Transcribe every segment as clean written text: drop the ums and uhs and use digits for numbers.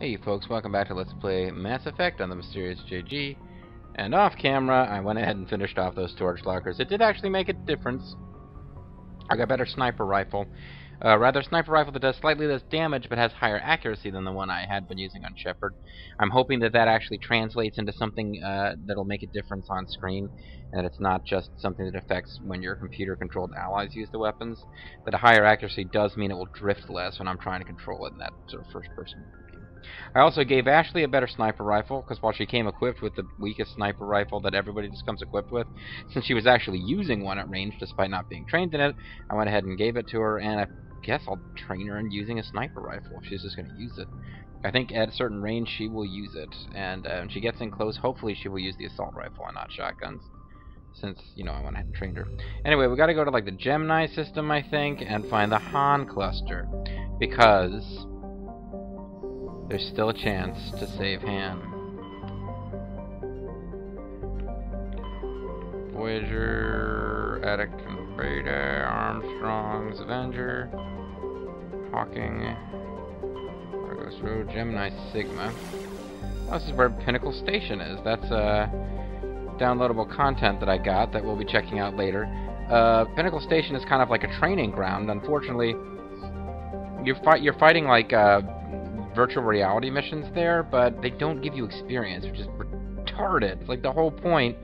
Hey folks, welcome back to Let's Play Mass Effect on the Mysterious JG. And off camera, I went ahead and finished off those storage lockers. It did actually make a difference. I got a better sniper rifle. Rather, sniper rifle that does slightly less damage but has higher accuracy than the one I had been using on Shepard. I'm hoping that that actually translates into something that'll make a difference on screen, and it's not just something that affects when your computer-controlled allies use the weapons. But a higher accuracy does mean it will drift less when I'm trying to control it in that sort of first-person view. I also gave Ashley a better sniper rifle, because while she came equipped with the weakest sniper rifle that everybody just comes equipped with, since she was actually using one at range despite not being trained in it, I went ahead and gave it to her, and I guess I'll train her in using a sniper rifle if she's just going to use it. I think at a certain range she will use it, and when she gets in close, hopefully she will use the assault rifle and not shotguns, since, you know, I went ahead and trained her. Anyway, we got to go to, like, the Gemini system, I think, and find the Han cluster, because there's still a chance to save Han. Voyager, Attic and Beta, Armstrong's Avenger, Hawking, Argos Road, Gemini Sigma. Oh, this is where Pinnacle Station is. That's downloadable content that I got that we'll be checking out later. Pinnacle Station is kind of like a training ground. Unfortunately, you're fighting like virtual reality missions there, but they don't give you experience, which is retarded. Like, the whole point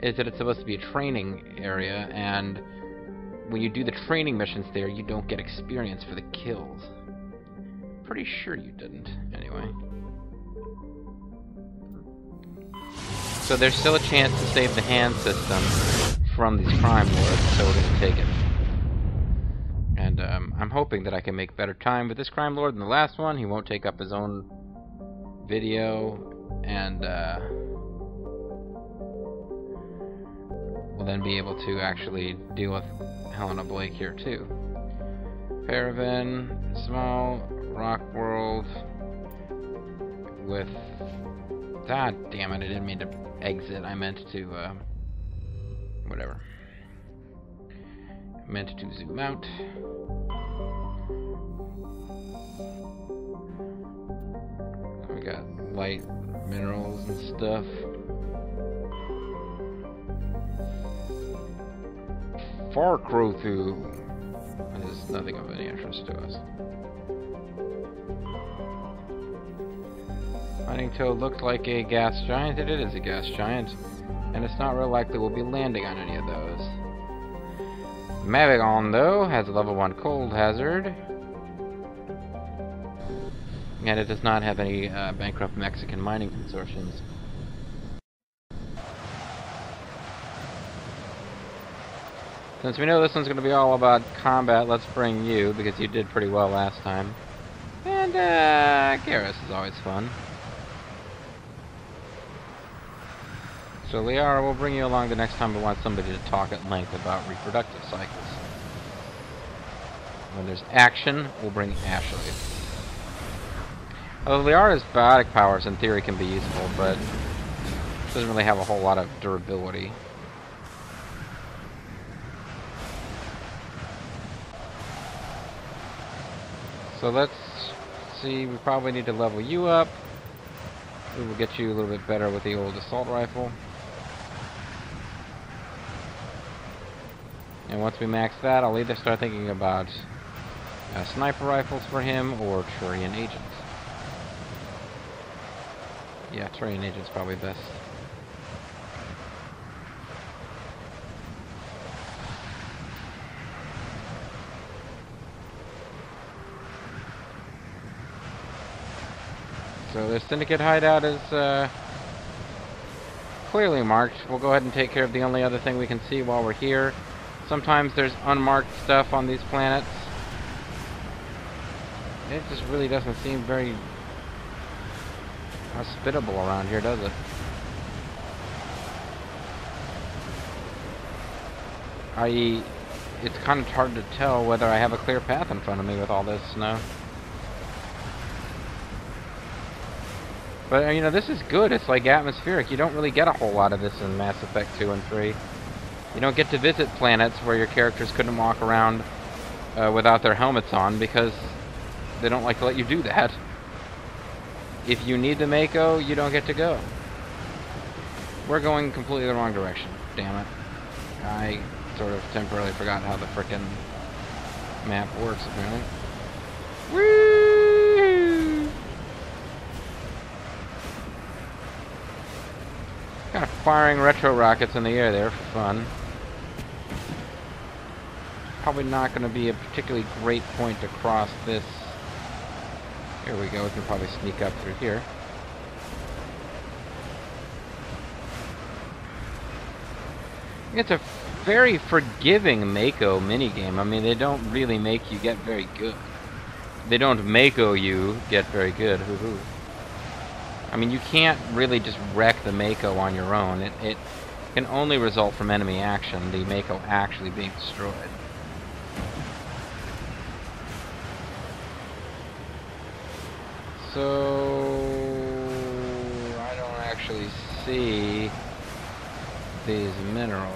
is that it's supposed to be a training area, and when you do the training missions there, you don't get experience for the kills. Pretty sure you didn't, anyway. So there's still a chance to save the hand system from these crime lords, so we're going to take it. And I'm hoping that I can make better time with this crime lord than the last one. He won't take up his own video, and we'll then be able to actually deal with Helena Blake here too. Paraven, small rock world with... God damn it, I didn't mean to exit. I meant to, whatever. I meant to zoom out. We got light minerals and stuff. Far Crothu is nothing of any interest to us. Mining Toad looks like a gas giant. It is a gas giant, and it's not real likely we'll be landing on any of those. Mavigon, though, has a level 1 cold hazard, and it does not have any bankrupt Mexican mining consortiums. Since we know this one's going to be all about combat, let's bring you, because you did pretty well last time. And, Garrus is always fun. So, Liara, we'll bring you along the next time we want somebody to talk at length about reproductive cycles. When there's action, we'll bring Ashley. Although Liara's biotic powers, in theory, can be useful, but doesn't really have a whole lot of durability. So let's see, we probably need to level you up. We will get you a little bit better with the old assault rifle. And once we max that, I'll either start thinking about sniper rifles for him or Turian agents. Yeah, Turian agents probably best. So the Syndicate hideout is clearly marked. We'll go ahead and take care of the only other thing we can see while we're here. Sometimes there's unmarked stuff on these planets. It just really doesn't seem very hospitable around here, does it? I.e., it's kind of hard to tell whether I have a clear path in front of me with all this snow. But, you know, this is good. It's like atmospheric. You don't really get a whole lot of this in Mass Effect 2 and 3. You don't get to visit planets where your characters couldn't walk around without their helmets on, because they don't like to let you do that. if you need the Mako, you don't get to go. We're going completely the wrong direction. Damn it. I sort of temporarily forgot how the frickin' map works, apparently. Woo! Kind of firing retro rockets in the air there for fun. Probably not going to be a particularly great point to cross this. Here we go. We can probably sneak up through here. It's a very forgiving Mako minigame. I mean, they don't really make you get very good. They don't Mako you get very good. Hoo-hoo. I mean, you can't really just wreck the Mako on your own. It can only result from enemy action, the Mako actually being destroyed. So I don't actually see these minerals.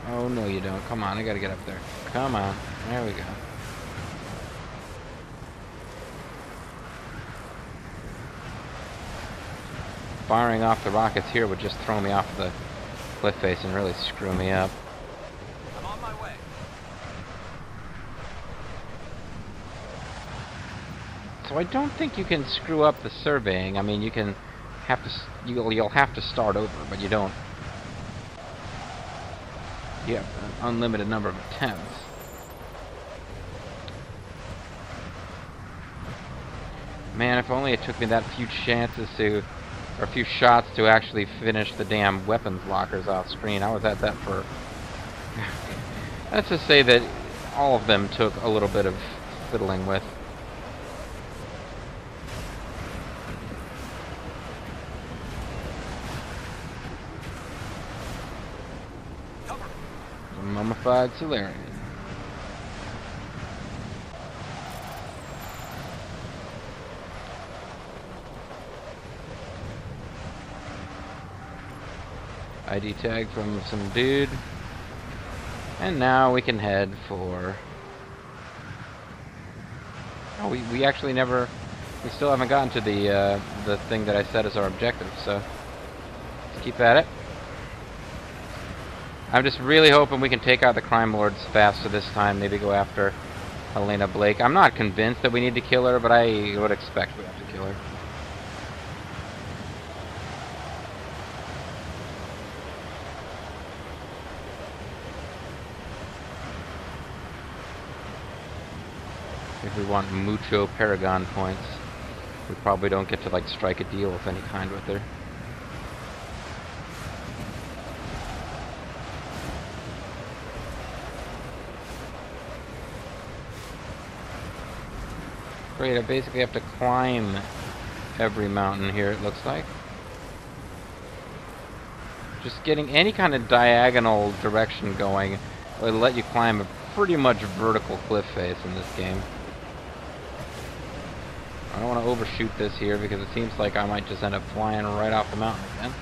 Oh no, you don't. Come on, I gotta get up there. Come on. There we go. Firing off the rockets here would just throw me off the cliff face and really screw me up. I'm on my way. So I don't think you can screw up the surveying. I mean, you can have to. You'll have to start over, but you don't. You have an unlimited number of attempts. Man, if only it took me that few chances to, or a few shots to actually finish the damn weapons lockers off screen. I was at that for. Let's just say that all of them took a little bit of fiddling with. Mummified Solarian. ID tag from some dude. And now we can head for... Oh, we actually never... We still haven't gotten to the thing that I set as our objective, so... Let's keep at it. I'm just really hoping we can take out the crime lords faster this time. Maybe go after Helena Blake. I'm not convinced that we need to kill her, but I would expect we have to kill her. If we want mucho Paragon points, we probably don't get to like strike a deal of any kind with her. Great, I basically have to climb every mountain here, it looks like. Just getting any kind of diagonal direction going will let you climb a pretty much vertical cliff face in this game. I don't want to overshoot this here because it seems like I might just end up flying right off the mountain again.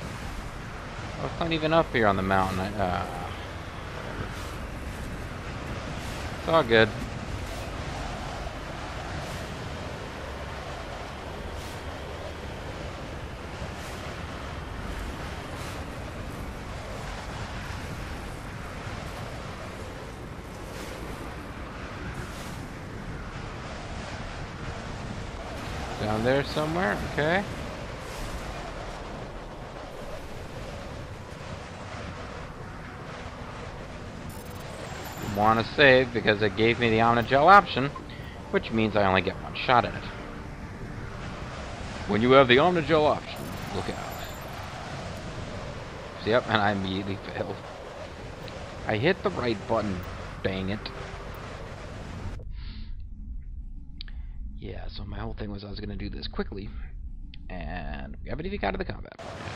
Oh, it's not even up here on the mountain. Whatever. It's all good. Down there somewhere, okay. Want to save because it gave me the Omnigel option, which means I only get one shot at it. When you have the Omnigel option, look out. Yep, and I immediately failed. I hit the right button, dang it. Yeah, so my whole thing was I was going to do this quickly, and we haven't even got to the combat part yet.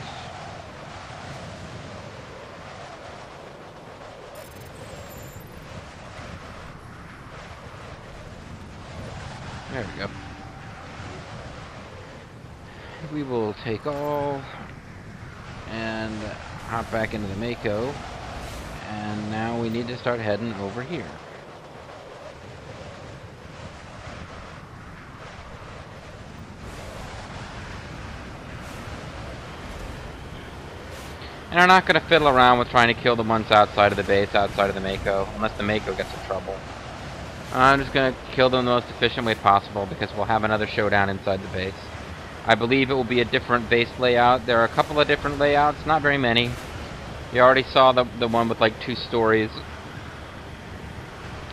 There we go. We will take all and hop back into the Mako, and now we need to start heading over here. And we're not going to fiddle around with trying to kill the ones outside of the base, outside of the Mako, unless the Mako gets in trouble. I'm just going to kill them the most efficient way possible, because we'll have another showdown inside the base. I believe it will be a different base layout. There are a couple of different layouts, not very many. You already saw the one with like 2 stories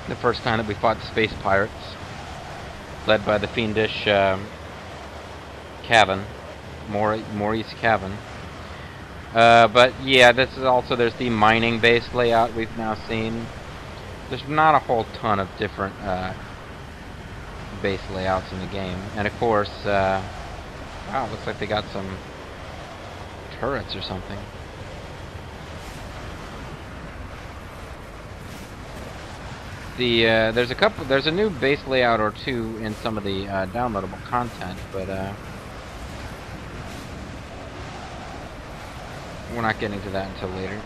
the first time that we fought space pirates, led by the fiendish Cavan, Maurice Cavan. But yeah, this is also, there's the mining base layout we've now seen. There's not a whole ton of different base layouts in the game. And of course, wow, looks like they got some turrets or something. There's a new base layout or 2 in some of the downloadable content, but we're not getting to that until later.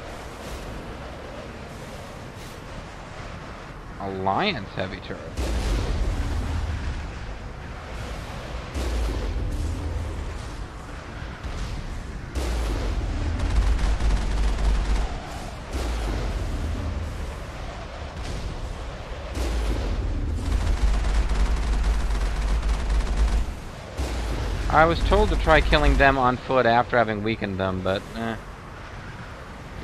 Alliance heavy turret. I was told to try killing them on foot after having weakened them, but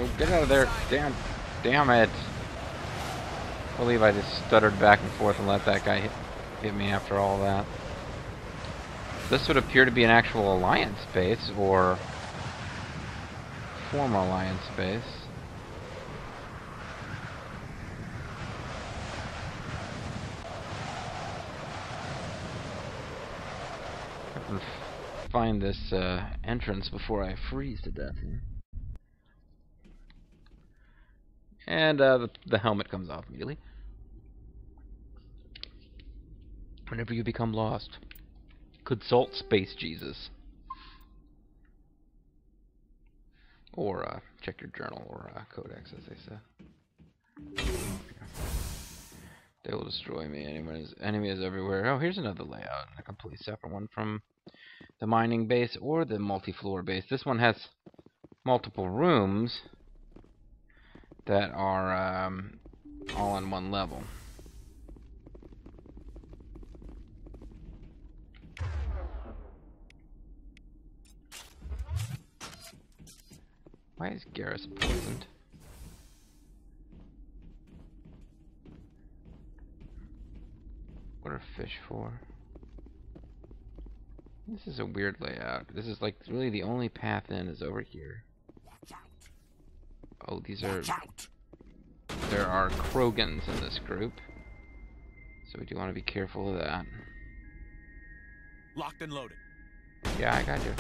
Go get out of there. Damn it. I believe I just stuttered back and forth and let that guy hit me after all that. This would appear to be an actual Alliance base, or former Alliance base. I can find this entrance before I freeze to death here. And the helmet comes off immediately. Whenever you become lost, consult Space Jesus. Or check your journal, or codex, as they say. They will destroy me. Enemy is everywhere. Oh, here's another layout. A completely separate one from the mining base or the multi-floor base. This one has multiple rooms that are all on one level. Why is Garrus poisoned? What are fish for? This is a weird layout. This is like really the only path in is over here. Oh, these are... There are Krogans in this group, so we do want to be careful of that. Locked and loaded. Yeah, I got you.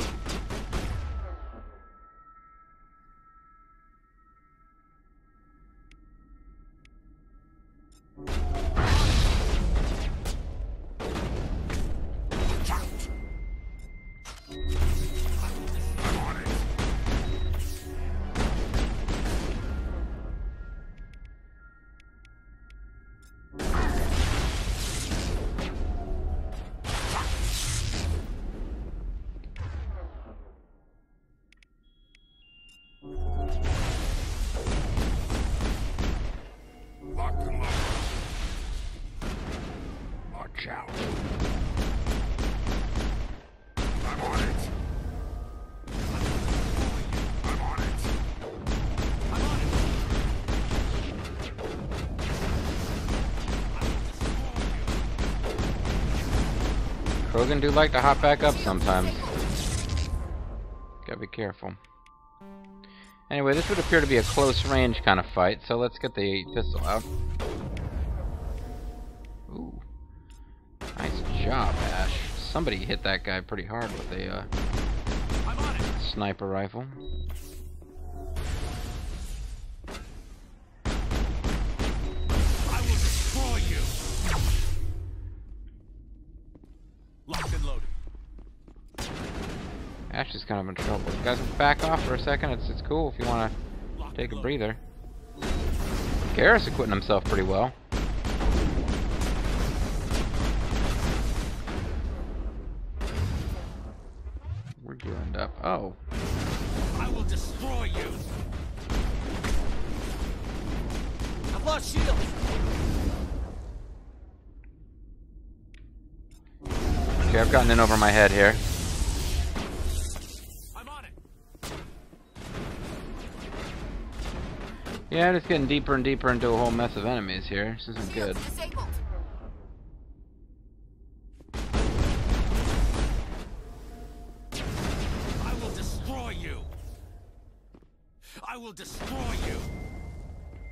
Krogan do like to hop back up sometimes. Gotta be careful. Anyway, this would appear to be a close range kind of fight, so let's get the pistol out. Ooh. Nice job, Ash. Somebody hit that guy pretty hard with a sniper rifle. I will destroy you. Locked and loaded. Ash is kind of in trouble. You guys back off for a second. It's cool if you want to take a breather. Garrus acquitting himself pretty well. Where'd you end up? Oh. I will destroy you. Okay, I've gotten in over my head here. I'm on it. Yeah, I'm just getting deeper and deeper into a whole mess of enemies here. This isn't good. Disabled. I will destroy you. I will destroy you.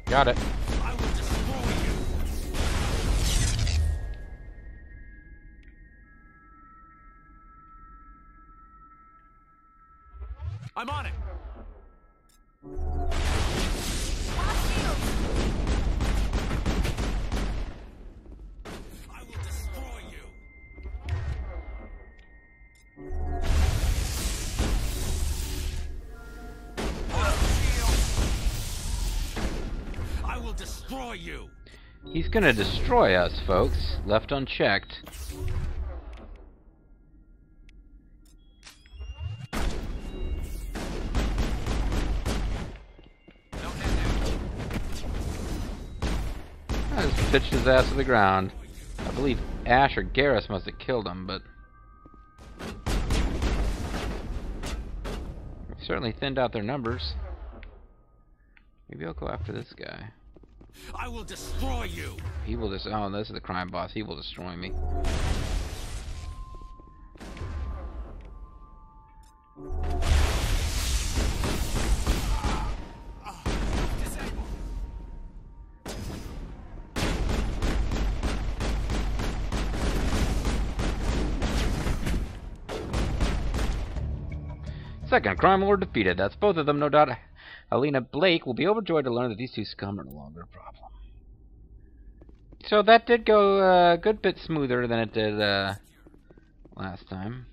Got it. I will destroy you. I'm on it. I will destroy you. I will destroy you. He's gonna destroy us, folks. Left unchecked. I just pitched his ass to the ground. I believe Ash or Garrus must have killed him, but they've certainly thinned out their numbers. Maybe I'll go after this guy. I will destroy you. He will just. Oh, this is the crime boss. He will destroy me. Disabled. Second crime lord defeated. That's both of them, no doubt. Helena Blake will be overjoyed to learn that these two scum are no longer a problem. So that did go a good bit smoother than it did last time.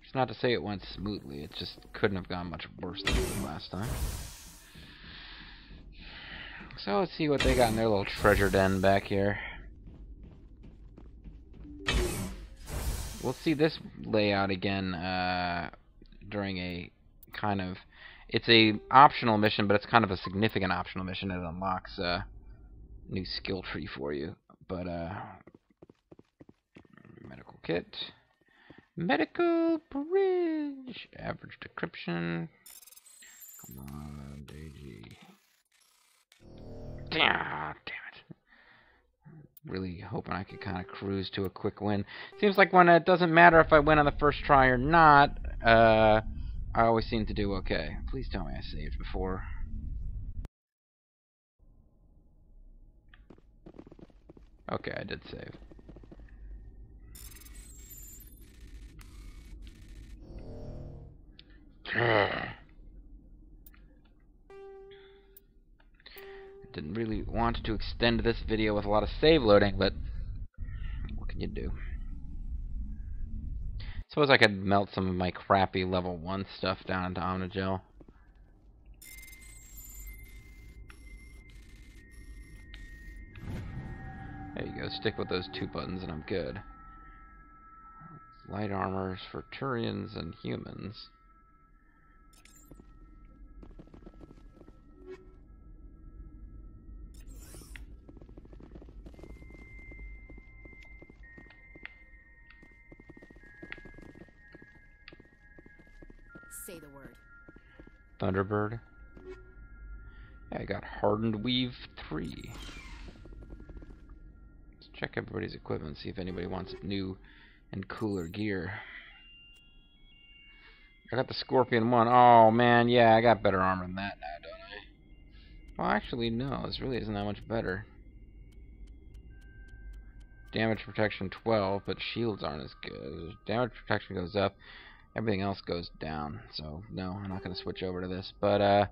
It's not to say it went smoothly. It just couldn't have gone much worse than it did last time. So let's see what they got in their little treasure den back here. We'll see this layout again during a kind of... It's a optional mission, but it's kind of a significant optional mission. It unlocks a new skill tree for you. But, medical kit. Medical bridge. Average decryption. Come on, DG. Damn it. Really hoping I could kind of cruise to a quick win. Seems like when it doesn't matter if I win on the first try or not, I always seem to do okay. Please tell me I saved before. Okay, I did save. Didn't really want to extend this video with a lot of save loading, but what can you do? Suppose I could melt some of my crappy level 1 stuff down into Omnigel. There you go, stick with those 2 buttons and I'm good. Light armors for Turians and humans. Say the word. Thunderbird. Yeah, I got Hardened Weave 3. Let's check everybody's equipment, see if anybody wants new and cooler gear. I got the Scorpion 1. Oh, man, yeah, I got better armor than that now, don't I? Well, actually, no, this really isn't that much better. Damage protection 12, but shields aren't as good. Damage protection goes up. Everything else goes down, so no, I'm not going to switch over to this. But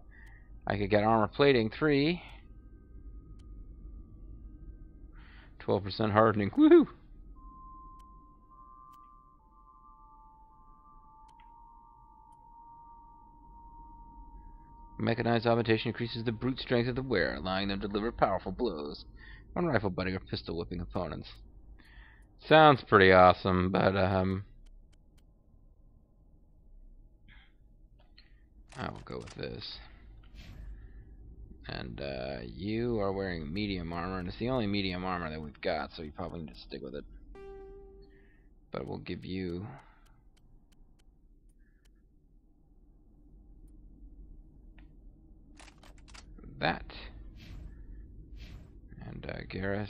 I could get armor plating 3. 12% hardening. Woohoo! Mechanized augmentation increases the brute strength of the wearer, allowing them to deliver powerful blows when rifle butting or pistol whipping opponents. Sounds pretty awesome, but I will go with this. And you are wearing medium armor, and it's the only medium armor that we've got, so you probably need to stick with it. but we'll give you that. And Garrus,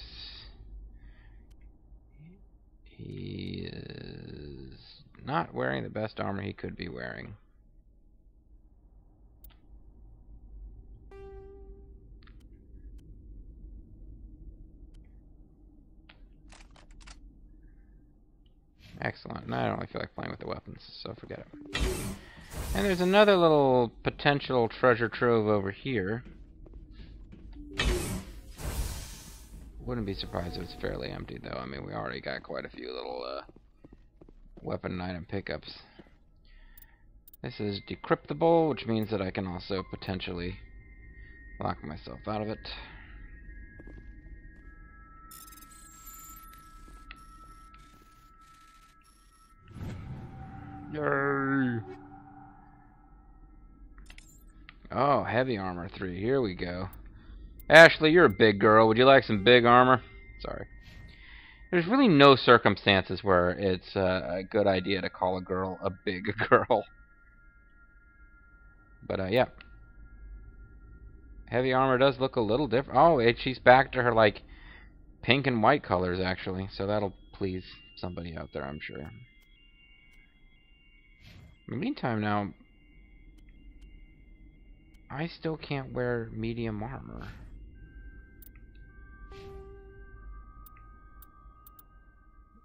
he is not wearing the best armor he could be wearing. Excellent. No, I don't really feel like playing with the weapons, so forget it. And there's another little potential treasure trove over here. Wouldn't be surprised if it's fairly empty, though. I mean, we already got quite a few little weapon and item pickups. This is decryptable, which means that I can also potentially lock myself out of it. Yay! Oh, heavy armor 3. Here we go. Ashley, you're a big girl. Would you like some big armor? Sorry. There's really no circumstances where it's a good idea to call a girl a big girl. But, yeah. Heavy armor does look a little different. Oh, she's back to her, like, pink and white colors, actually. So that'll please somebody out there, I'm sure. In the meantime, now, I still can't wear medium armor.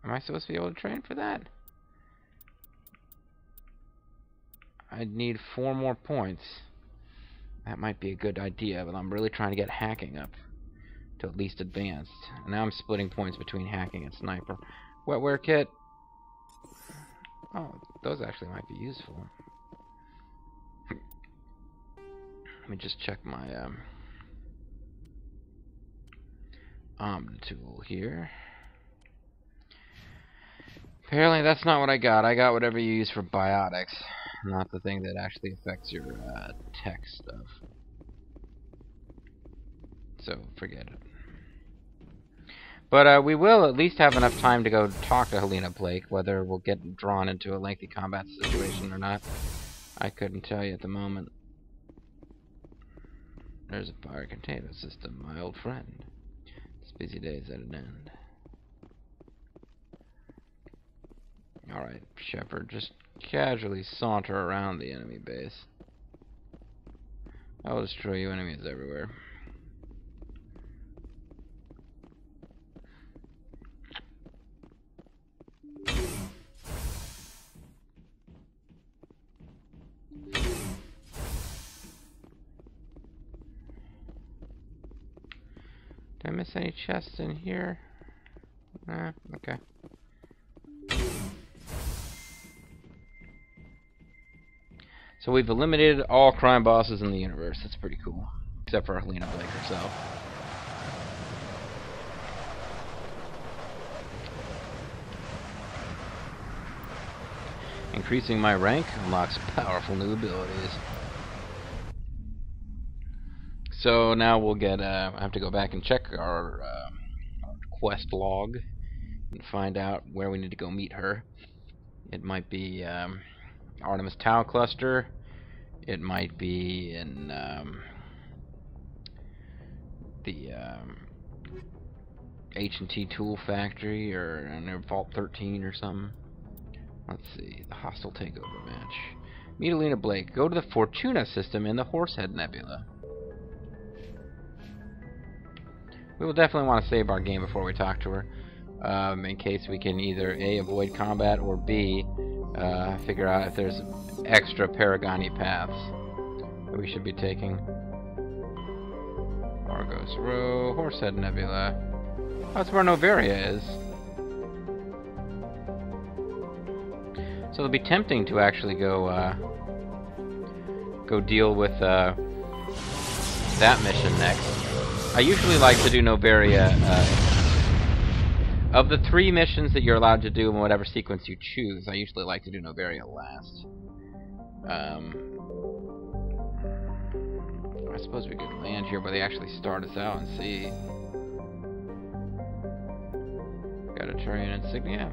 Am I supposed to be able to train for that? I'd need 4 more points. That might be a good idea, but I'm really trying to get hacking up to at least advanced. And now I'm splitting points between hacking and sniper. Wetware kit. Oh, those actually might be useful. Let me just check my Omni tool here. Apparently that's not what I got. I got whatever you use for biotics, not the thing that actually affects your tech stuff. So forget it. But we will at least have enough time to go talk to Helena Blake. Whether we'll get drawn into a lengthy combat situation or not, I couldn't tell you at the moment. There's a fire containment system, my old friend. This busy day is at an end. Alright, Shepard, just casually saunter around the enemy base. I'll destroy you enemies everywhere. Did I miss any chests in here? Nah, okay. So we've eliminated all crime bosses in the universe. That's pretty cool. Except for Helena Blake herself. Increasing my rank unlocks powerful new abilities. So now we'll get, I have to go back and check our quest log and find out where we need to go meet her. It might be Artemis Tau Cluster. It might be in the H&T Tool Factory or near Vault 13 or something. Let's see, the hostile takeover match. Meet Helena Blake. Go to the Fortuna system in the Horsehead Nebula. We will definitely want to save our game before we talk to her, in case we can either A, avoid combat, or B, figure out if there's extra Paragoni paths that we should be taking. Argos Row, Horsehead Nebula. That's where Noveria is. So it'll be tempting to actually go deal with that mission next. I usually like to do Noveria. Of the 3 missions that you're allowed to do in whatever sequence you choose, I usually like to do Noveria last. I suppose we could land here where they actually start us out and see. Got a Turian insignia.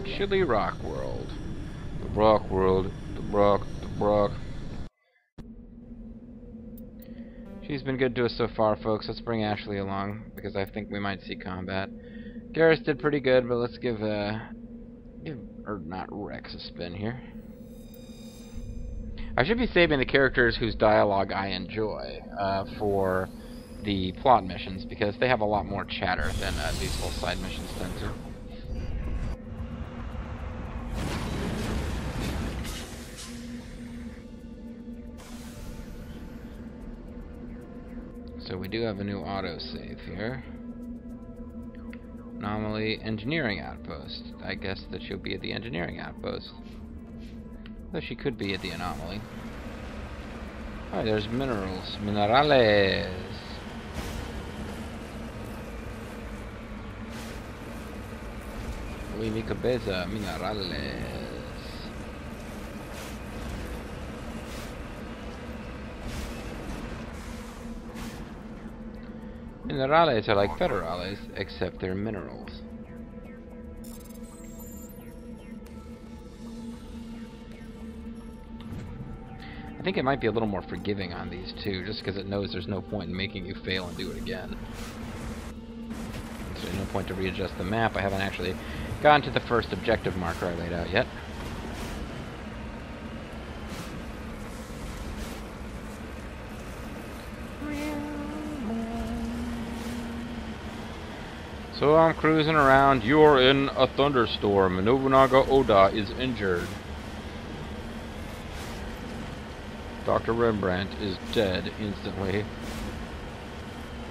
Chilly Rock World. The Rock World. The Rock. The Rock. She's been good to us so far, folks. Let's bring Ashley along, because I think we might see combat. Garrus did pretty good, but let's give not Rex a spin here. I should be saving the characters whose dialogue I enjoy for the plot missions, because they have a lot more chatter than these little side missions tend to. So we do have a new autosave here. Anomaly Engineering Outpost. I guess that she'll be at the Engineering Outpost. Though she could be at the Anomaly. Alright, there's minerals. Minerales. Uy, mi cabeza. Minerales. Minerales are like federales, except they're minerals. I think it might be a little more forgiving on these two, just because it knows there's no point in making you fail and do it again. There's no point to readjust the map. I haven't actually gotten to the first objective marker I laid out yet. So I'm cruising around. You're in a thunderstorm. Nobunaga Oda is injured. Dr. Rembrandt is dead instantly.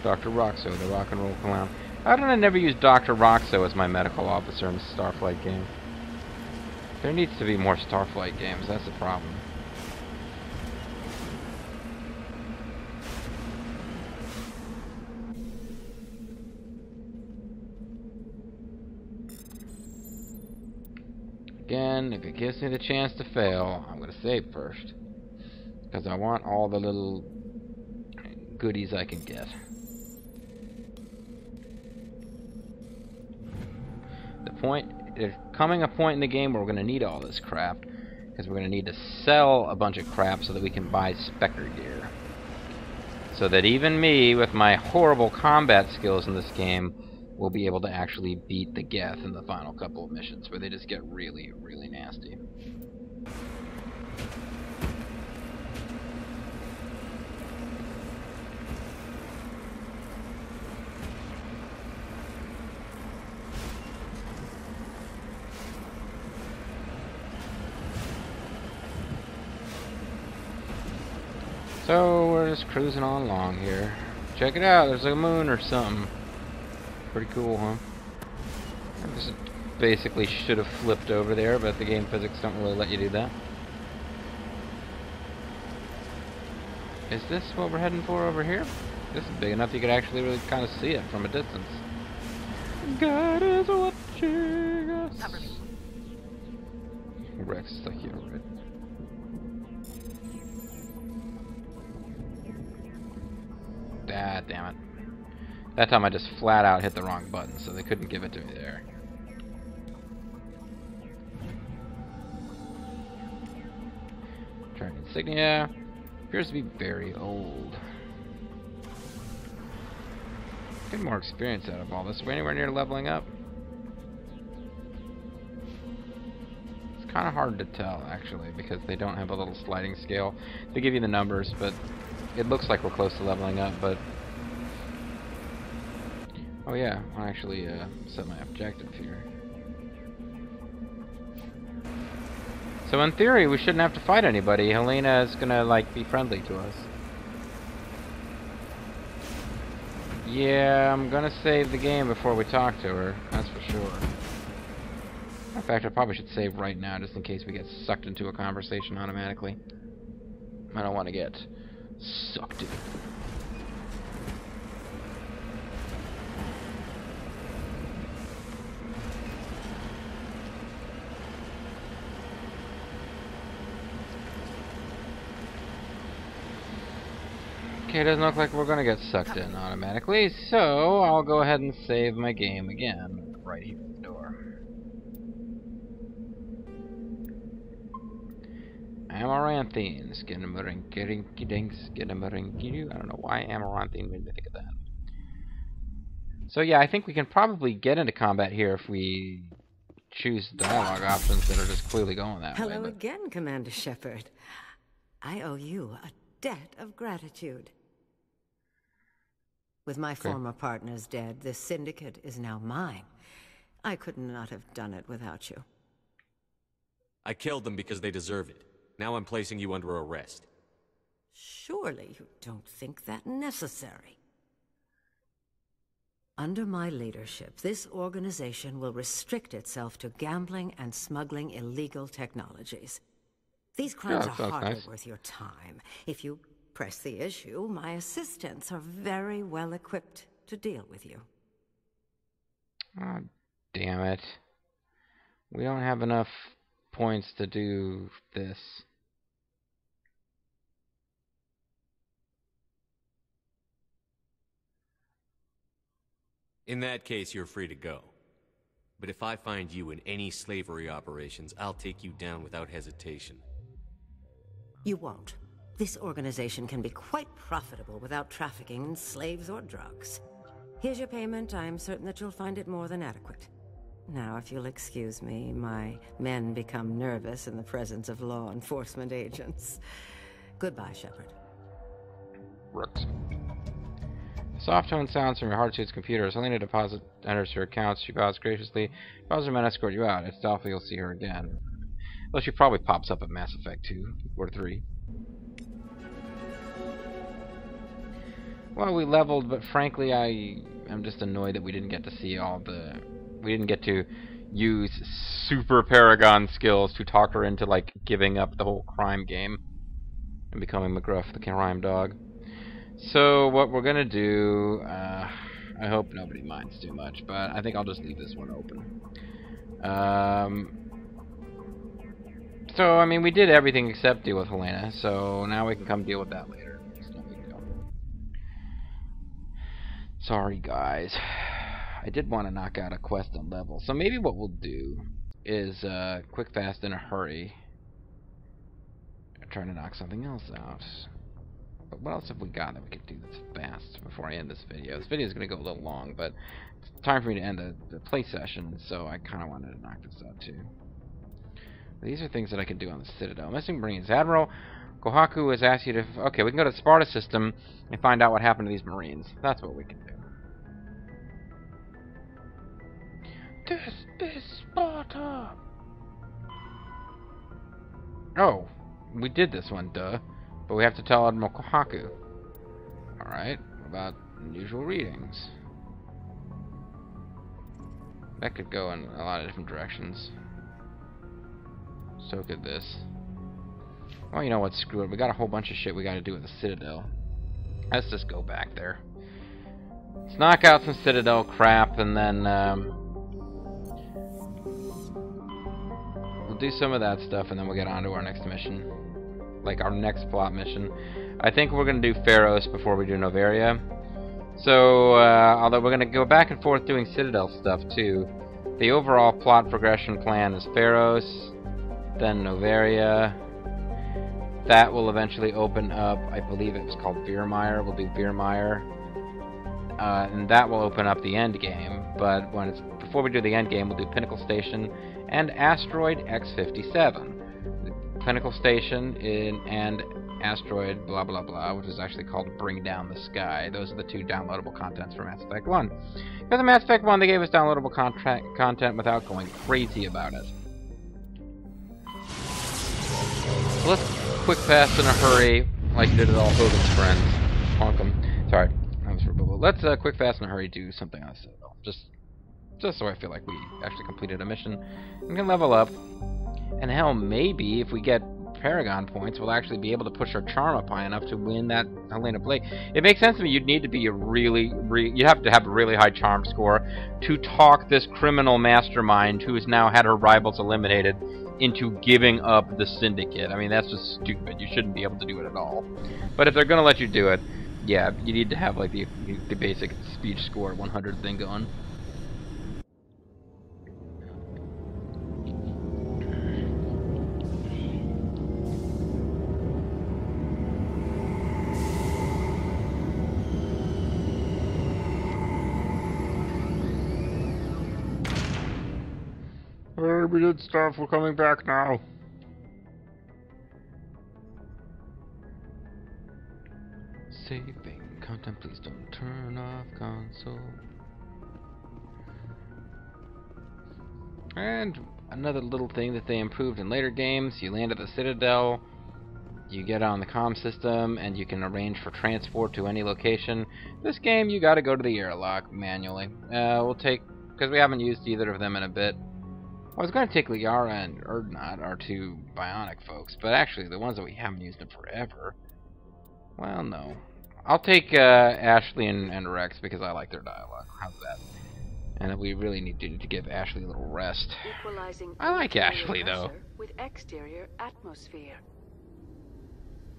Dr. Roxo, the rock and roll clown. How did I never use Dr. Roxo as my medical officer in the Starflight game? There needs to be more Starflight games. That's the problem. Again, if it gives me the chance to fail, I'm going to save first. Because I want all the little goodies I can get. There's coming a point in the game where we're going to need all this crap. Because we're going to need to sell a bunch of crap so that we can buy Spectre gear. So that even me, with my horrible combat skills in this game, will be able to actually beat the Geth in the final couple of missions, where they just get really, really nasty. So we're just cruising on along here. Check it out, there's a moon or something. Pretty cool, huh? I just basically should have flipped over there, but the game physics don't really let you do that. Is this what we're heading for over here? This is big enough you could actually really kind of see it from a distance. God is watching us. Cover me. Rex is like, yeah, right. Ah, damn it. That time I just flat out hit the wrong button, so they couldn't give it to me there. Trying insignia. Appears to be very old. Get more experience out of all this. Are we anywhere near leveling up? It's kind of hard to tell, actually, because they don't have a little sliding scale. They give you the numbers, but it looks like we're close to leveling up, but... Oh yeah, I'll actually set my objective here. So in theory, we shouldn't have to fight anybody. Helena is gonna, like, be friendly to us. Yeah, I'm gonna save the game before we talk to her. That's for sure. In fact, I probably should save right now, just in case we get sucked into a conversation automatically. I don't want to get sucked in. Okay, doesn't look like we're gonna get sucked in automatically, so I'll go ahead and save my game again. Right here at the door. Amaranthine. I don't know why Amaranthine made me think of that. So yeah, I think we can probably get into combat here if we choose dialogue options that are just clearly going that way. Hello again, Commander Shepard. I owe you a debt of gratitude. With my former partners dead, this syndicate is now mine. I could not have done it without you. I killed them because they deserve it. Now I'm placing you under arrest. Surely you don't think that necessary. Under my leadership, this organization will restrict itself to gambling and smuggling illegal technologies. These crimes are hardly worth your time. If you press the issue, my assistants are very well equipped to deal with you. Oh, damn it. We don't have enough points to do this. In that case, you're free to go. But if I find you in any slavery operations, I'll take you down without hesitation. You won't. This organization can be quite profitable without trafficking in slaves or drugs. Here's your payment. I'm certain that you'll find it more than adequate. Now, if you'll excuse me, my men become nervous in the presence of law enforcement agents. Goodbye, Shepard. Rooks. Soft tone sounds from your hard-to-use computer. As Helena enters her accounts, she bows graciously. Bows her men escort you out. It's doubtful you'll see her again. Though she probably pops up at Mass Effect 2 or 3. Well, we leveled, but frankly, I'm just annoyed that we didn't get to see all the... We didn't get to use super Paragon skills to talk her into, like, giving up the whole crime game and becoming McGruff, the crime dog. So, what we're gonna do... I hope nobody minds too much, but I think I'll just leave this one open. So, I mean, we did everything except deal with Helena, so now we can come deal with that later. It's no big deal. Sorry, guys. I did want to knock out a quest on level, so maybe what we'll do is quick, fast, in a hurry. I'm trying to knock something else out. But what else have we got that we could do that's fast before I end this video? This video is going to go a little long, but it's time for me to end the play session, so I kind of wanted to knock this out too. These are things that I can do on the Citadel. Missing Marines. Admiral Kohaku has asked you to... Okay, we can go to the Sparta system and find out what happened to these Marines. That's what we can do. This is Sparta! Oh, we did this one, duh. But we have to tell Admiral Kohaku. Alright, what about unusual readings? That could go in a lot of different directions. So could this. Well, you know what, screw it. We got a whole bunch of shit we gotta do with the Citadel. Let's just go back there. Let's knock out some Citadel crap, and then, we'll do some of that stuff, and then we'll get on to our next mission. Like, our next plot mission. I think we're gonna do Pharos before we do Noveria. So, although we're gonna go back and forth doing Citadel stuff, too, the overall plot progression plan is Pharos, then Noveria. That will eventually open up, I believe it was called Virmire. We'll do Virmire. And that will open up the end game. But when it's before we do the end game, we'll do Pinnacle Station and Asteroid X-57. Pinnacle Station and Asteroid blah blah blah, which is actually called Bring Down the Sky. Those are the two downloadable contents for Mass Effect 1. Because in Mass Effect 1 they gave us downloadable content without going crazy about it. So let's quick fast in a hurry, like you did with all Hogan's friends. Honk 'em. Sorry, that was for Bubble. Let's quick fast in a hurry do something on Citadel. Just so I feel like we actually completed a mission and can level up. And hell, maybe if we get Paragon points, we'll actually be able to push our charm up high enough to win that Helena Blake. It makes sense to me. You'd need to be a you'd have to have a really high charm score to talk this criminal mastermind who has now had her rivals eliminated into giving up the syndicate. I mean, that's just stupid. You shouldn't be able to do it at all. But if they're going to let you do it, Yeah, you need to have like the basic speech score 100 thing going. We did stuff. We're coming back now. Saving content. Please don't turn off console. And another little thing that they improved in later games: you land at the Citadel, you get on the comm system, and you can arrange for transport to any location. This game, you got to go to the airlock manually. We'll take, because we haven't used either of them in a bit. I was going to take Liara and Erdnot, our two bionic folks, but actually the ones that we haven't used in forever. Well, no. I'll take Ashley and Rex because I like their dialogue. How's that? And we really need to give Ashley a little rest. I like Ashley, though. With exterior atmosphere.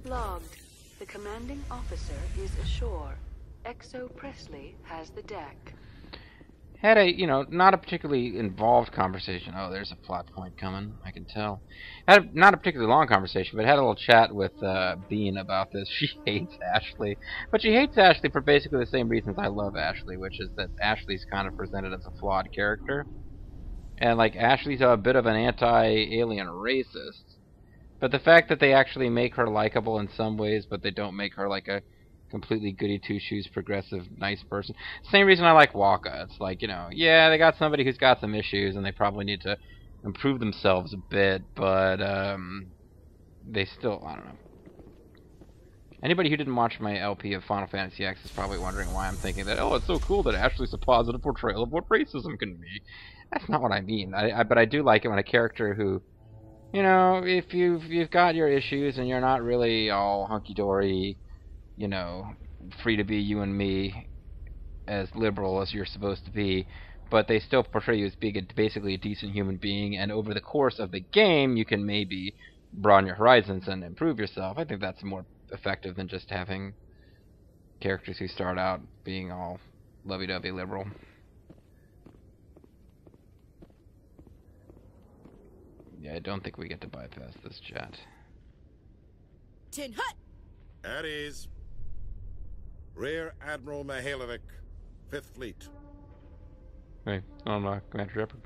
Logged. The commanding officer is ashore. Exo Presley has the deck. Had a, not a particularly involved conversation. Oh, there's a plot point coming, I can tell. Had not a particularly long conversation, but had a little chat with Bean about this. She hates Ashley. But she hates Ashley for basically the same reasons I love Ashley, which is that Ashley's kind of presented as a flawed character. And, like, Ashley's a bit of an anti-alien racist. But the fact that they actually make her likable in some ways, but they don't make her, like, a completely goody-two-shoes, progressive, nice person. Same reason I like Waka. It's like, yeah, they got somebody who's got some issues, and they probably need to improve themselves a bit, but they still, I don't know. Anybody who didn't watch my LP of Final Fantasy X is probably wondering why I'm thinking that, oh, it's so cool that Ashley's a positive portrayal of what racism can be. That's not what I mean. But I do like it when a character who, if you've got your issues and you're not really all hunky-dory, free to be you and me, as liberal as you're supposed to be, but they still portray you as being basically a decent human being, and over the course of the game you can maybe broaden your horizons and improve yourself. I think that's more effective than just having characters who start out being all lovey-dovey liberal. Yeah, I don't think we get to bypass this chat. Tin Hut! At ease. Rear Admiral Mihailovic, 5th Fleet. Hey, I'm Commander Shepard.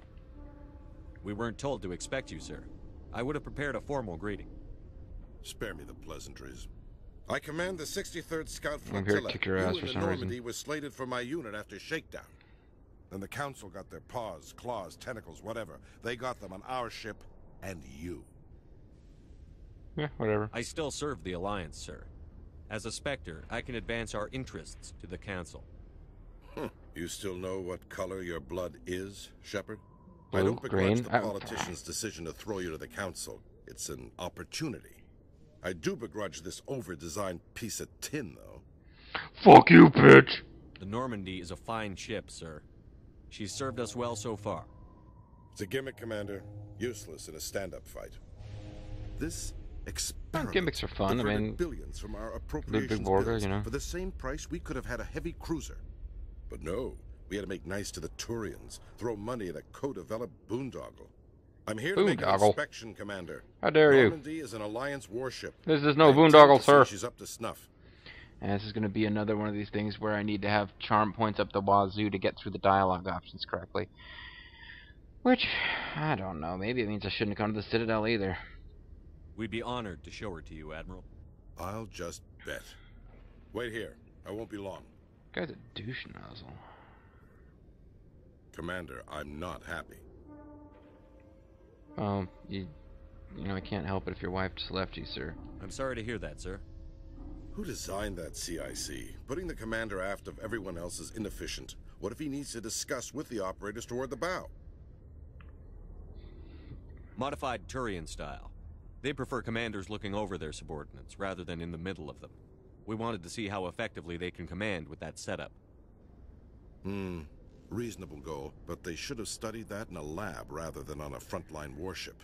We weren't told to expect you, sir. I would have prepared a formal greeting. Spare me the pleasantries. I command the 63rd Scout I'm here to Flotilla. kick your ass You for and some the Normandy reason. was slated for my unit after shakedown. Then the Council got their paws, claws, tentacles, whatever. They got them on our ship and you. Yeah, whatever. I still serve the Alliance, sir. As a Spectre, I can advance our interests to the Council. You still know what color your blood is, Shepard? Blue, I don't begrudge green, the politician's decision to throw you to the Council. It's an opportunity. I do begrudge this over-designed piece of tin, though. Fuck you, bitch! The Normandy is a fine ship, sir. She's served us well so far. It's a gimmick, Commander. Useless in a stand-up fight. This experiment Gimmicks are fun. I diverted mean, billions from our appropriations Borga, bills. For the same price, we could have had a heavy cruiser. But no, we had to make nice to the Turians, throw money at a co-developed boondoggle. I'm here to make an inspection, Commander. How dare you? Normandy is an Alliance warship. This is no boondoggle, sir. She's up to snuff. And this is going to be another one of these things where I need to have charm points up the wazoo to get through the dialogue options correctly. Which, I don't know. Maybe it means I shouldn't come to the Citadel either. We'd be honored to show her to you, Admiral. I'll just bet. Wait here. I won't be long. Guy's a douche nozzle. Commander, I'm not happy. Oh, I can't help it if your wife just left you, sir. I'm sorry to hear that, sir. Who designed that CIC? Putting the commander aft of everyone else is inefficient. What if he needs to discuss with the operators toward the bow? Modified Turian style. They prefer commanders looking over their subordinates, rather than in the middle of them. We wanted to see how effectively they can command with that setup. Reasonable goal, but they should have studied that in a lab rather than on a frontline warship.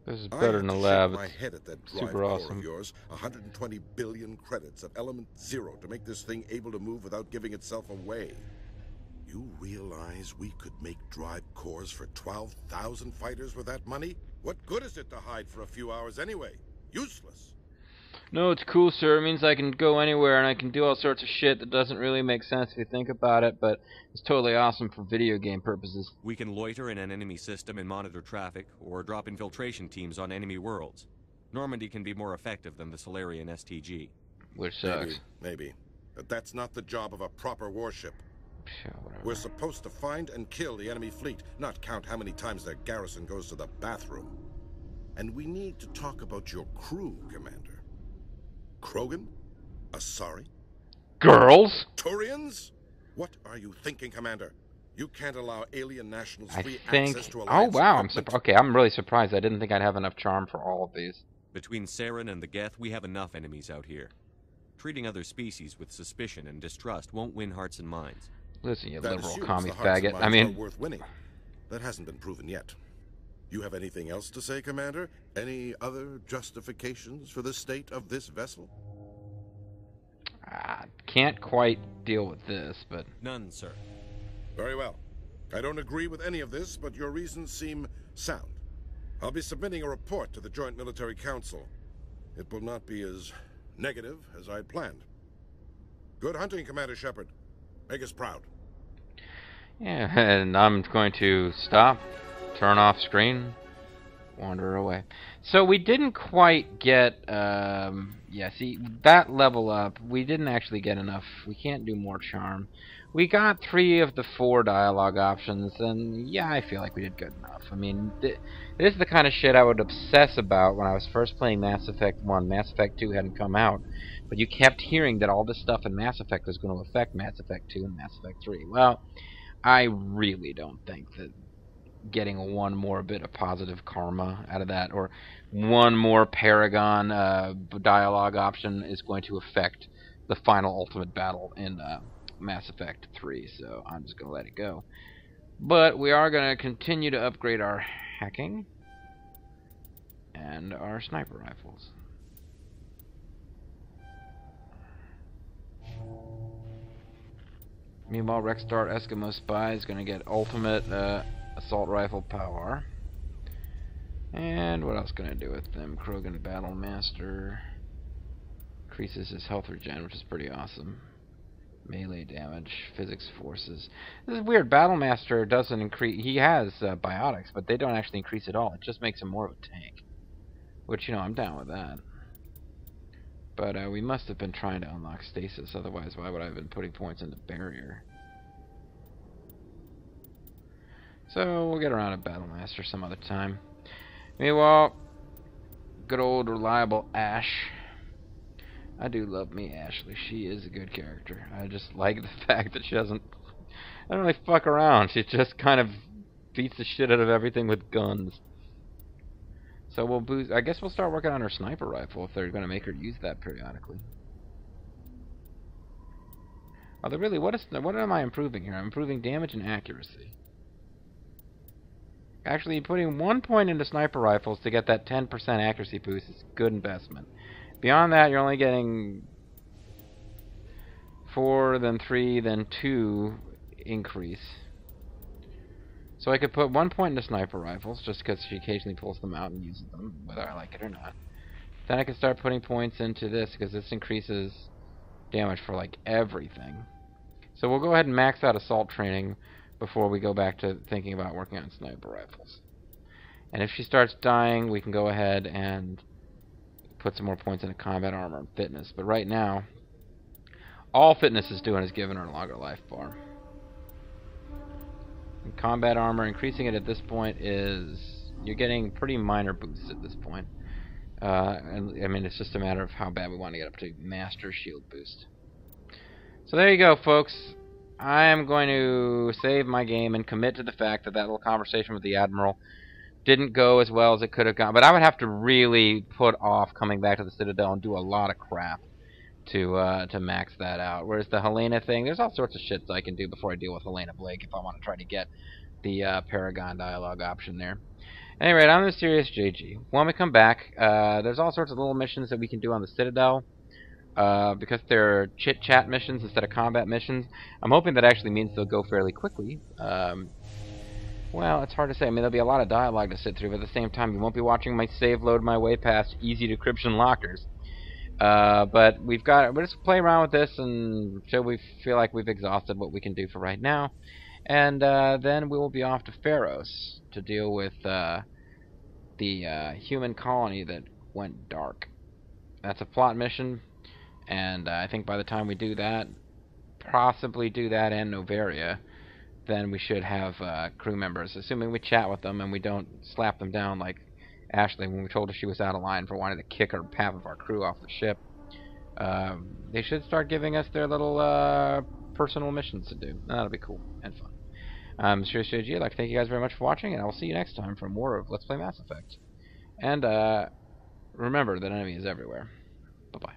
This is better than the lab. My head at that drive super awesome. Of yours, 120 billion credits at element 0 to make this thing able to move without giving itself away. You realize we could make drive cores for 12,000 fighters with that money? What good is it to hide for a few hours anyway? Useless. No, it's cool, sir. It means I can go anywhere and I can do all sorts of shit that doesn't really make sense if you think about it, but it's totally awesome for video game purposes. We can loiter in an enemy system and monitor traffic, or drop infiltration teams on enemy worlds. Normandy can be more effective than the Solarian STG. Which sucks. Maybe. But that's not the job of a proper warship. Sure, whatever. We're supposed to find and kill the enemy fleet, not count how many times their garrison goes to the bathroom. And we need to talk about your crew, Commander. Krogan? Asari? Girls? Turians? What are you thinking, Commander? You can't allow alien nationals free access to Oh, Alliance wow. equipment. I'm really surprised. I didn't think I'd have enough charm for all of these. Between Saren and the Geth, we have enough enemies out here. Treating other species with suspicion and distrust won't win hearts and minds. Listen, you That liberal assumes commie the hearts and faggot. I minds mean, are worth winning. That hasn't been proven yet. You have anything else to say, Commander? Any other justifications for the state of this vessel? I can't quite deal with this, but... None, sir. Very well. I don't agree with any of this, but your reasons seem sound. I'll be submitting a report to the Joint Military Council. It will not be as negative as I'd planned. Good hunting, Commander Shepard. Make us proud. Yeah, and I'm going to stop, turn off screen, wander away. So we didn't quite get, yeah, see, that level up, we didn't actually get enough. We can't do more charm. We got 3 of the 4 dialogue options, and yeah, I feel like we did good enough. I mean, this is the kind of shit I would obsess about when I was first playing Mass Effect 1. Mass Effect 2 hadn't come out, but you kept hearing that all this stuff in Mass Effect was going to affect Mass Effect 2 and Mass Effect 3. Well, I really don't think that getting one more bit of positive karma out of that, or one more Paragon dialogue option, is going to affect the final ultimate battle in Mass Effect 3, so I'm just going to let it go. But we are going to continue to upgrade our hacking and our sniper rifles. Meanwhile, Rexstar Eskimo Spy is going to get ultimate assault rifle power. And what else can I do with them? Krogan Battle Master increases his health regen, which is pretty awesome. Melee damage, physics forces. This is weird. Battle Master doesn't increase. He has biotics, but they don't actually increase at all. It just makes him more of a tank, which, you know, I'm down with that. But we must have been trying to unlock stasis. Otherwise, why would I have been putting points into barrier? So we'll get around to Battle Master some other time. Meanwhile, good old reliable Ash. I do love me Ashley. She is a good character. I just like the fact that she doesn't really fuck around. She just kind of beats the shit out of everything with guns. So we'll boost. I guess we'll start working on her sniper rifle if they're going to make her use that periodically. Although really, what am I improving here? I'm improving damage and accuracy. Actually, putting 1 point into sniper rifles to get that 10% accuracy boost is a good investment. Beyond that, you're only getting 4, then 3, then 2 increase. So I could put 1 point into sniper rifles, just because she occasionally pulls them out and uses them, whether I like it or not. Then I can start putting points into this, because this increases damage for, like, everything. So we'll go ahead and max out assault training before we go back to thinking about working on sniper rifles. And if she starts dying, we can go ahead and put some more points into combat armor and fitness. But right now, all fitness is doing is giving her a longer life bar. And combat armor, increasing it at this point is... you're getting pretty minor boosts at this point. And I mean, it's just a matter of how bad we want to get up to Master Shield boost. So there you go, folks. I am going to save my game and commit to the fact that that little conversation with the Admiral didn't go as well as it could have gone. But I would have to really put off coming back to the Citadel and do a lot of crap to max that out. Whereas the Helena thing, there's all sorts of shit that I can do before I deal with Helena Blake if I want to try to get the Paragon dialogue option there. Anyway, I'm the Mysterious JG. When we come back, there's all sorts of little missions that we can do on the Citadel. Because they're chit-chat missions instead of combat missions. I'm hoping that actually means they'll go fairly quickly. Well, it's hard to say. I mean, there'll be a lot of dialogue to sit through, but at the same time, you won't be watching my save load my way past easy decryption lockers. But we'll just play around with this until we feel like we've exhausted what we can do for right now. And then we will be off to Pharos to deal with the human colony that went dark. That's a plot mission. And I think by the time we do that, possibly do that and Novaria, then we should have crew members, assuming we chat with them and we don't slap them down like Ashley when we told her she was out of line for wanting to kick half of our crew off the ship. They should start giving us their little personal missions to do. That'll be cool and fun. I'm Mysterious JG. I'd like to thank you guys very much for watching, and I will see you next time for more of Let's Play Mass Effect. And remember that enemy is everywhere. Bye-bye.